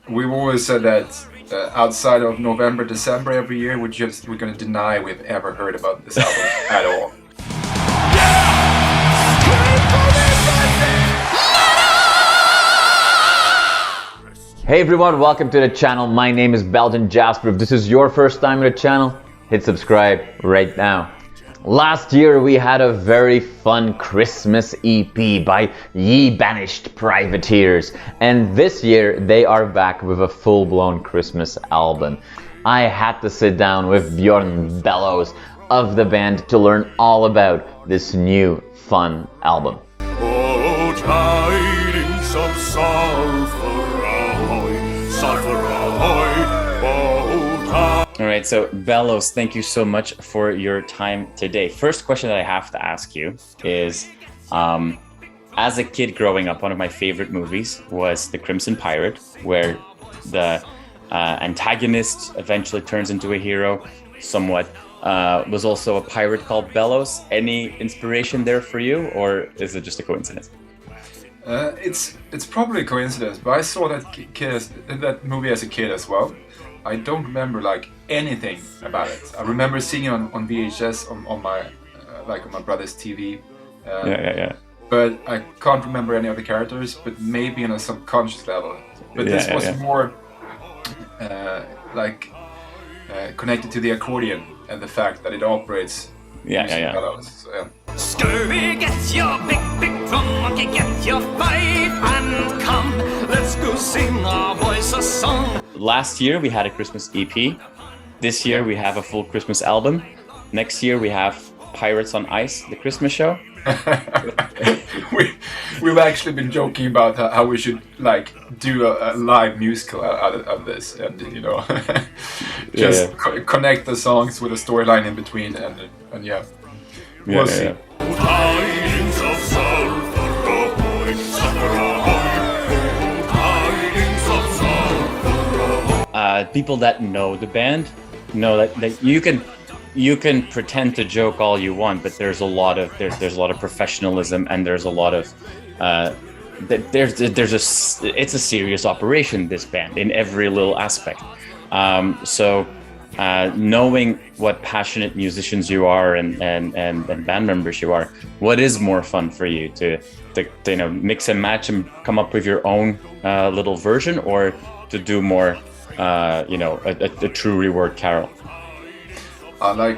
we've always said that outside of November, December every year, we're going to deny we've ever heard about this album at all. Hey everyone, welcome to the channel. My name is Belgian Jasper. If this is your first time to the channel, hit subscribe right now. Last year we had a very fun Christmas EP by YE Banished Privateers, and this year they are back with a full-blown Christmas album. I had to sit down with Bjorn Bellows of the band to learn all about this new fun album. Oh, tidings of sulphur ahoy, sulphur ahoy, oh, Alright, so Bellows, thank you so much for your time today. First question that I have to ask you is, as a kid growing up, one of my favorite movies was The Crimson Pirate, where the antagonist eventually turns into a hero somewhat. Was also a pirate called Bellows. Any inspiration there for you, or is it just a coincidence? It's probably a coincidence, but I saw that movie as a kid as well. I don't remember like anything about it. I remember seeing it on VHS on my on my brother's TV. But I can't remember any of the characters. But maybe on a subconscious level. But this was more connected to the accordion and the fact that it operates. So, Scurvy, get your big drum, monkey, get your pipe and come. Let's go sing our boys a song. Last year we had a Christmas EP. This year we have a full Christmas album. Next year we have Pirates on Ice, the Christmas show. We've actually been joking about how we should do a live musical out of this, and connect the songs with a storyline in between, and we'll see. Tidings of sulphur ahoy, sulphur ahoy, tidings of sulphur ahoy. People that know the band know that you can pretend to joke all you want, but there's a lot of professionalism, and there's a lot of it's a serious operation, this band, in every little aspect. Knowing what passionate musicians you are and band members you are, what is more fun for you to mix and match and come up with your own little version, or to do more a true reword carol? I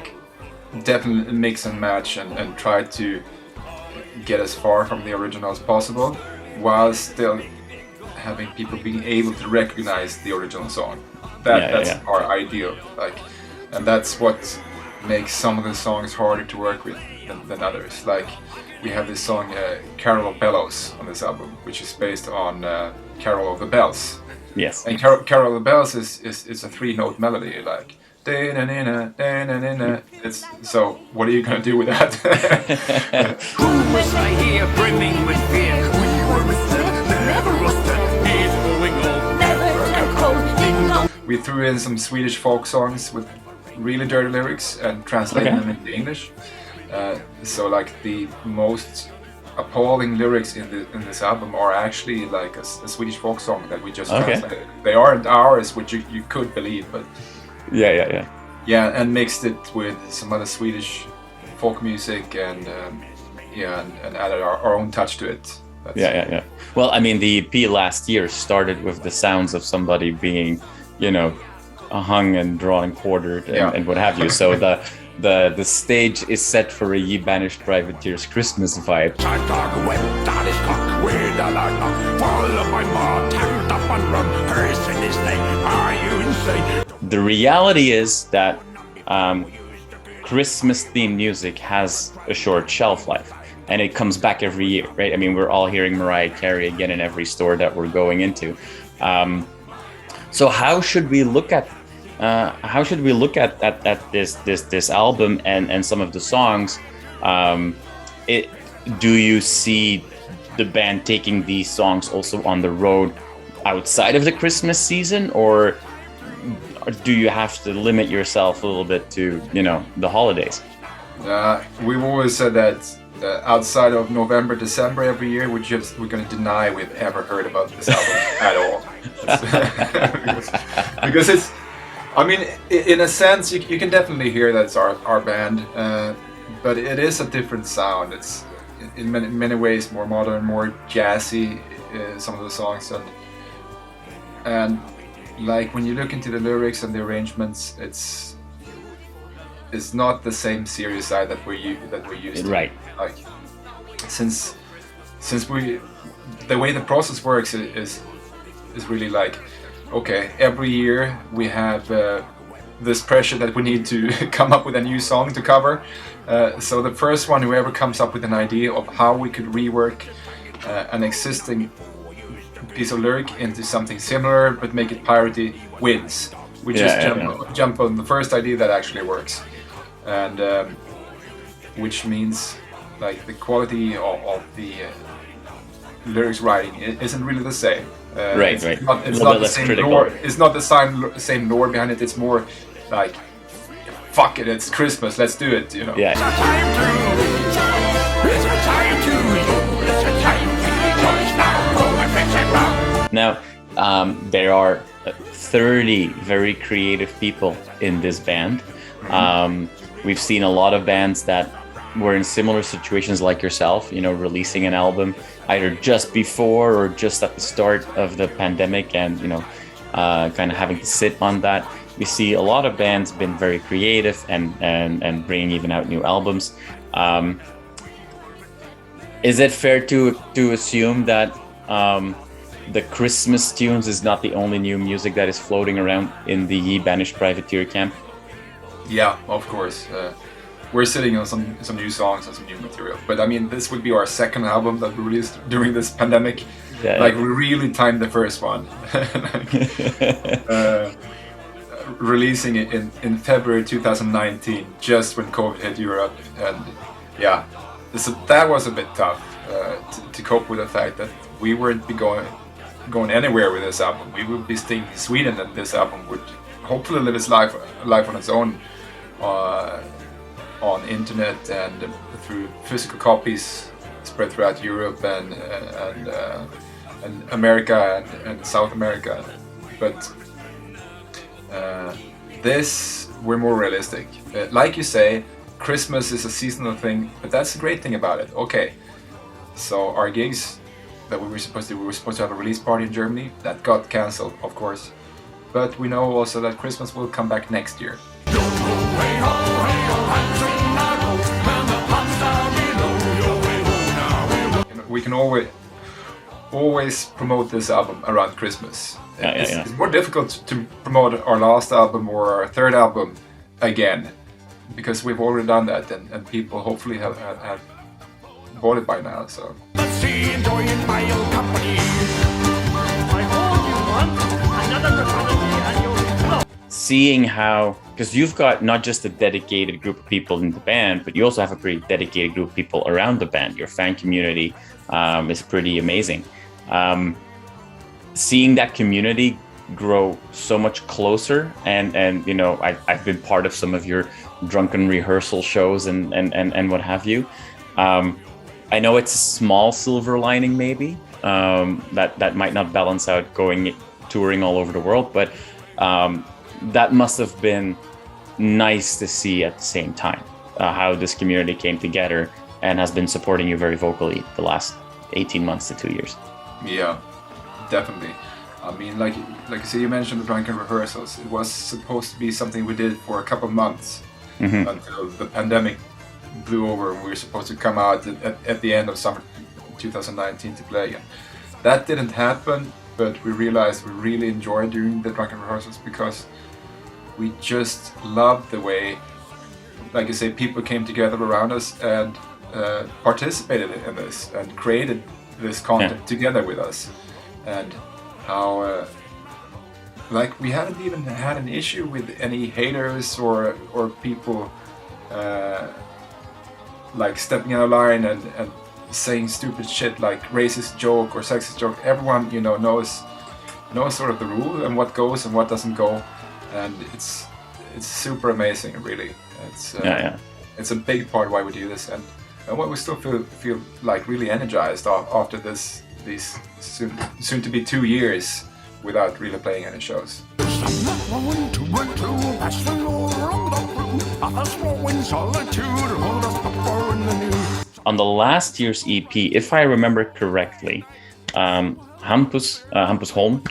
definitely mix and match and try to get as far from the original as possible, while still having people being able to recognize the original song. That's our ideal, and that's what makes some of the songs harder to work with than others. We have this song Carol of Bellows on this album, which is based on Carol of the Bells. Yes. And Carol of the Bells is a 3-note melody, so what are you gonna do with that? Who was I here brimming with fear? We were with them, never was them. He's going on, never cold. We threw in some Swedish folk songs with really dirty lyrics and translated them into English. So the most appalling lyrics in this album are actually a Swedish folk song that we just translated. They aren't ours, which you could believe, but and mixed it with some other Swedish folk music, and added our own touch to it. Well, I mean, the EP last year started with the sounds of somebody being hung and drawn and quartered and what have you. So the stage is set for a YE Banished Privateers Christmas vibe. The reality is that Christmas-themed music has a short shelf life, and it comes back every year, right? I mean, we're all hearing Mariah Carey again in every store that we're going into. So how should we look at this album and some of the songs? Do you see the band taking these songs also on the road outside of the Christmas season, or do you have to limit yourself a little bit to the holidays? We've always said that outside of November, December every year, we're going to deny we've ever heard about this album at all. Because it's, I mean, in a sense, you can definitely hear that it's our band, but it is a different sound. It's in many ways more modern, more jazzy, some of the songs, and like when you look into the lyrics and the arrangements, it's not the same serious side that we're used to. Right. Like since the way the process works is really like, okay, every year we have this pressure that we need to come up with a new song to cover. So the first one, whoever comes up with an idea of how we could rework an existing piece of lyric into something similar but make it piratey wins. We just jump on the first idea that actually works, and which means like the quality of the lyrics writing isn't really the same. Right. It's not the same lore. It's not the same lore behind it. It's more like, fuck it, it's Christmas, let's do it, you know. Yeah. Now, there are 30 very creative people in this band. We've seen a lot of bands that were in similar situations like yourself, you know, releasing an album either just before or just at the start of the pandemic, and, you know, kind of having to sit on that. We see a lot of bands been very creative and bringing even out new albums. Is it fair to assume that the Christmas tunes is not the only new music that is floating around in the YE Banished Privateer camp? Yeah, of course. We're sitting on some new songs and some new material. But I mean, this would be our second album that we released during this pandemic. Yeah. Like, we really timed the first one. Releasing it in February 2019, just when COVID hit Europe. And yeah, that was a bit tough to cope with the fact that we weren't going anywhere with this album. We would be staying in Sweden, and this album would hopefully live its life on its own on internet and through physical copies spread throughout Europe and America and South America. But this, we're more realistic. Like you say, Christmas is a seasonal thing, but that's the great thing about it. Okay, so our gigs that we were supposed to have a release party in Germany, that got cancelled, of course. But we know also that Christmas will come back next year. We can always promote this album around Christmas. It's more difficult to promote our last album or our third album again, because we've already done that, and people hopefully have bought it by now. So. Seeing how, because you've got not just a dedicated group of people in the band, but you also have a pretty dedicated group of people around the band. Your fan community is pretty amazing. Seeing that community grow so much closer, and you know, I've been part of some of your drunken rehearsal shows and what have you. I know it's a small silver lining maybe, that might not balance out touring all over the world, but that must have been nice to see at the same time, how this community came together and has been supporting you very vocally the last 18 months to 2 years. Yeah, definitely. I mean, like you say, you mentioned the drunken rehearsals. It was supposed to be something we did for a couple of months until the pandemic blew over, and we were supposed to come out at the end of summer 2019 to play again. That didn't happen, but we realized we really enjoyed doing the drunken rehearsals because we just loved the way, like you say, people came together around us and participated in this and created this content together with us. And how like we haven't even had an issue with any haters or people like stepping out of line and saying stupid shit like racist joke or sexist joke. Everyone, you know, knows sort of the rule and what goes and what doesn't go, and it's super amazing, really. It's a big part why we do this, and why we still feel like really energized after these soon to be 2 years without really playing any shows. On the last year's EP, if I remember correctly, Hampus Holm.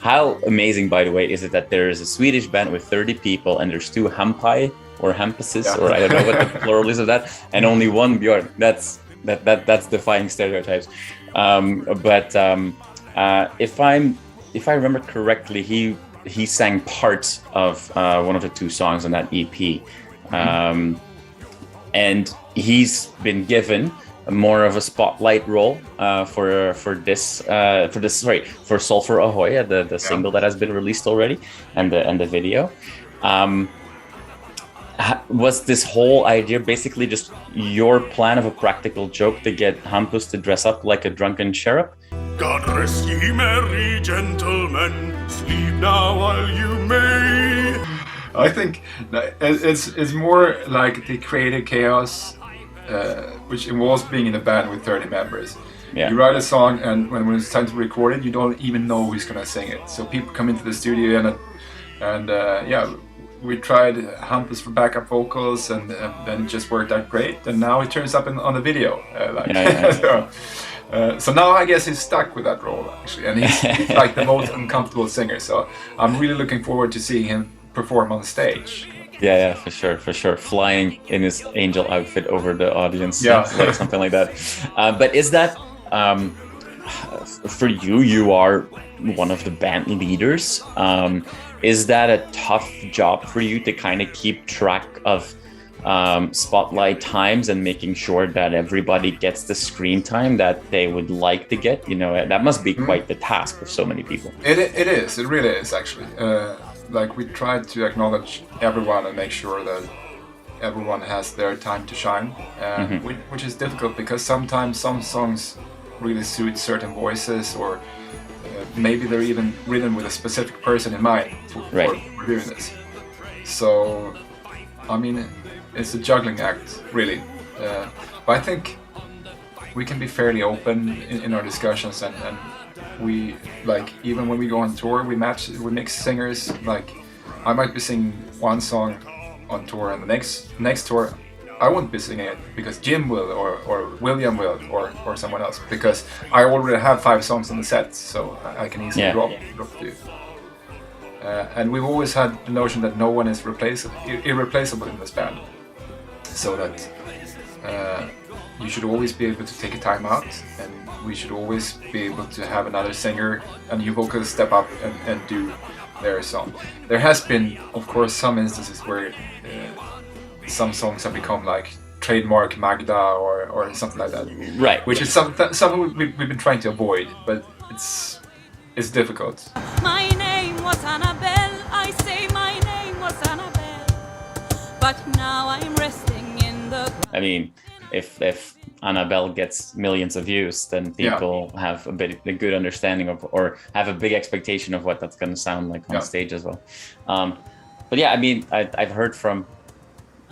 How amazing, by the way, is it that there is a Swedish band with 30 people and there's 2 Hampai or Hampuses, or I don't know what the plural is of that, and only 1 Bjorn. That's defying stereotypes. If I remember correctly, he sang parts of one of the 2 songs on that EP, and he's been given more of a spotlight role for Sulphur Ahoy, the single that has been released already, and the video. Was this whole idea basically just your plan of a practical joke to get Hampus to dress up like a drunken sheriff? God rest ye merry gentlemen, sleep now while you may. I think it's more like the creative chaos, which involves being in a band with 30 members. You write a song, and when it's time to record it, you don't even know who's gonna sing it. So people come into the studio, and we tried Hampus for backup vocals, and then it just worked out great. And now it turns up on the video. So now I guess he's stuck with that role, actually, and he's like the most uncomfortable singer. So I'm really looking forward to seeing him perform on stage. Yeah, for sure. Flying in his angel outfit over the audience, like something like that. But is that for you? You are one of the band leaders. Is that a tough job for you to kind of keep track of spotlight times and making sure that everybody gets the screen time that they would like to get? You know, that must be quite the task of so many people. It is. It really is, actually. Like, we try to acknowledge everyone and make sure that everyone has their time to shine, which is difficult because sometimes some songs really suit certain voices, or maybe they're even written with a specific person in mind for doing this. So, I mean, it's a juggling act, really. But I think we can be fairly open in our discussions, and we, like, even when we go on tour, we mix singers. Like, I might be singing one song on tour, and the next tour I won't be singing it because Jim will, or William will, or someone else, because I already have 5 songs in the set, so I can easily drop 2. And we've always had the notion that no one is irreplaceable in this band, so that you should always be able to take a time out, and we should always be able to have another singer, a new vocalist step up and do their song. There has been, of course, some instances where some songs have become like trademark Magda or something like that. Right. Which is something we've been trying to avoid, but it's difficult. My name was Annabelle, I say my name was Annabelle, but now I'm resting in the... I mean, if Annabelle gets millions of views, then people have a good understanding of, or have a big expectation of what that's going to sound like on stage as well. But yeah, I mean, I've heard from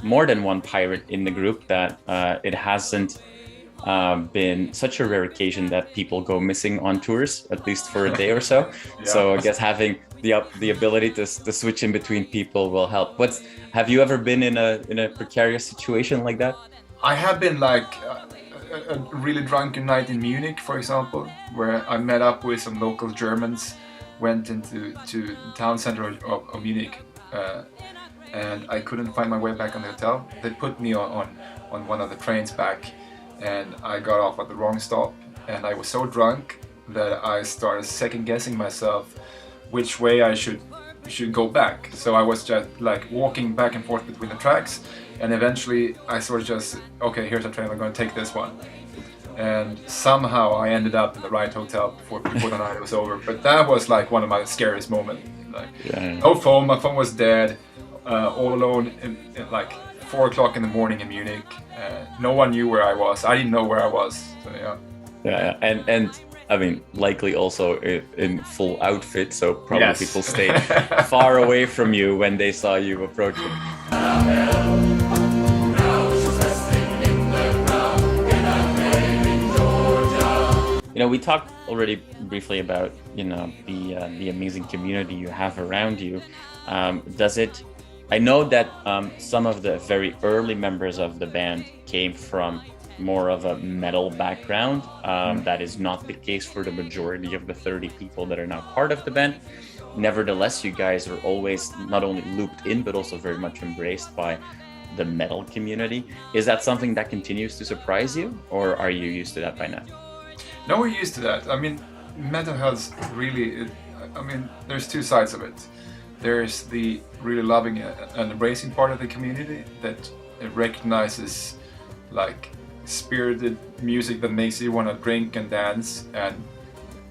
more than one pirate in the group that it hasn't been such a rare occasion that people go missing on tours, at least for a day or so. So I guess having the ability to switch in between people will help. Have you ever been in a precarious situation like that? I have been, like a really drunken night in Munich, for example, where I met up with some local Germans, went into the town center of Munich, and I couldn't find my way back on the hotel. They put me on one of the trains back, and I got off at the wrong stop, and I was so drunk that I started second guessing myself which way I should go back. So I was just like walking back and forth between the tracks, and eventually I sort of just, okay, here's a train, I'm going to take this one. And somehow I ended up in the right hotel before the night was over. But that was like one of my scariest moments. Like, no phone, my phone was dead, all alone in like 4 o'clock in the morning in Munich. No one knew where I was. I didn't know where I was. So And I mean, likely also in full outfit, so probably people stayed far away from you when they saw you approaching. You know, we talked already briefly about, you know, the amazing community you have around you. Does it? I know that some of the very early members of the band came from more of a metal background. That is not the case for the majority of the 30 people that are now part of the band. Nevertheless, you guys are always not only looped in, but also very much embraced by the metal community. Is that something that continues to surprise you, or are you used to that by now? No, we're used to that. I mean, metal has really, I mean, there's two sides of it. There's the really loving and embracing part of the community that recognizes like spirited music that makes you want to drink and dance and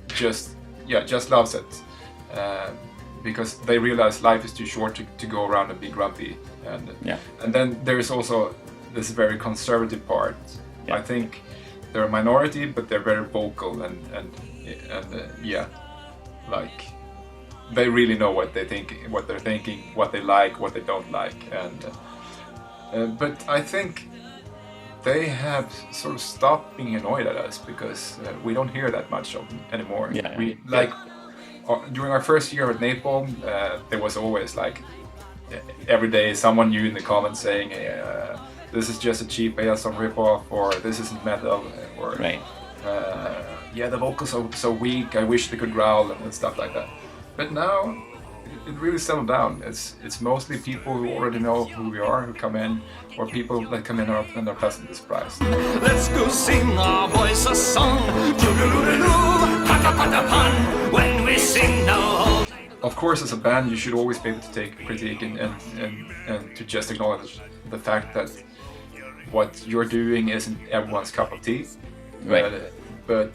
just loves it. Because they realize life is too short to go around and be grumpy. And then there's also this very conservative part. I think they're a minority, but they're very vocal and like they really know what they're thinking, what they like, what they don't like, and but I think they have sort of stopped being annoyed at us because we don't hear that much of them anymore. During our first year at Napalm, there was always like every day someone new in the comments saying, this is just a cheap ASM ripoff, or this isn't metal, or the vocals are so weak, I wish they could growl, and stuff like that. But now it really settled down. It's mostly people who already know who we are who come in, or people that come in and are pleasantly surprised. Let's go sing our voice a song. Toodaloo, pata-pata-pun, when we sing now. Of course, as a band, you should always be able to take critique and to just acknowledge the fact that what you're doing isn't everyone's cup of tea. But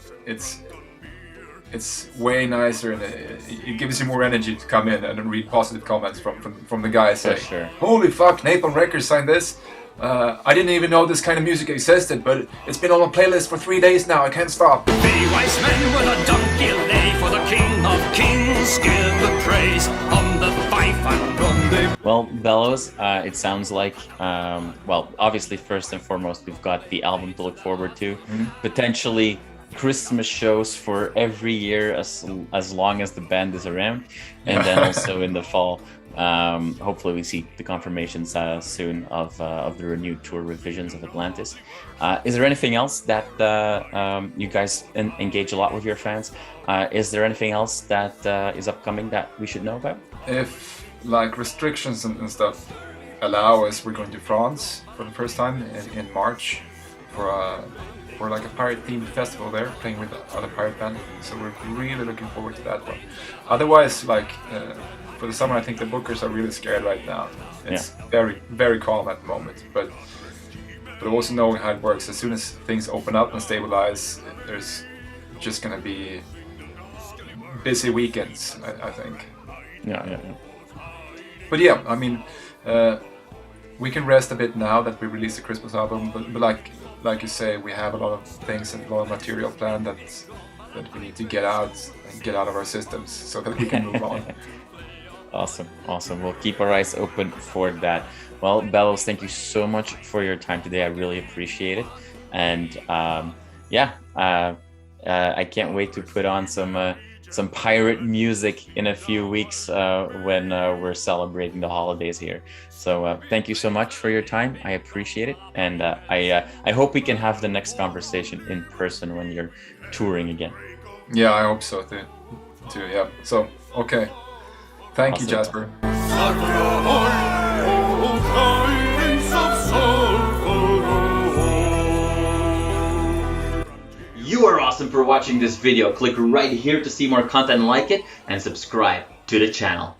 it's way nicer, and it gives you more energy to come in and read positive comments from the guys saying, holy fuck, Napalm Records signed this. I didn't even know this kind of music existed, but it's been on my playlist for 3 days now, I can't stop. Be wise men with a donkey lay, for the King of Kings give the praise on the fife and drum. Well, Bellows, it sounds like, well, obviously first and foremost, we've got the album to look forward to, potentially Christmas shows for every year as long as the band is around, and then also in the fall, hopefully we see the confirmations soon of the renewed tour with Visions of Atlantis. Is there anything else that you guys engage a lot with your fans? Is there anything else that is upcoming that we should know about? If like restrictions and stuff allow us, we're going to France for the first time in March for like a pirate themed festival there, playing with other pirate bands. So we're really looking forward to that one. Otherwise, like for the summer, I think the bookers are really scared right now. It's very, very calm at the moment, but also knowing how it works, as soon as things open up and stabilize, there's just gonna be busy weekends, I think. But yeah, I mean, we can rest a bit now that we released the Christmas album, but like you say, we have a lot of things and a lot of material planned that we need to get out of our systems so that we can move on. Awesome. We'll keep our eyes open for that. Well, Bellows, thank you so much for your time today. I really appreciate it. And I can't wait to put on some pirate music in a few weeks when we're celebrating the holidays here. So thank you so much for your time. I appreciate it. And I hope we can have the next conversation in person when you're touring again. Yeah, I hope so too. Yeah. So, okay. Thank you, Jasper. You are awesome for watching this video. Click right here to see more content like it and subscribe to the channel.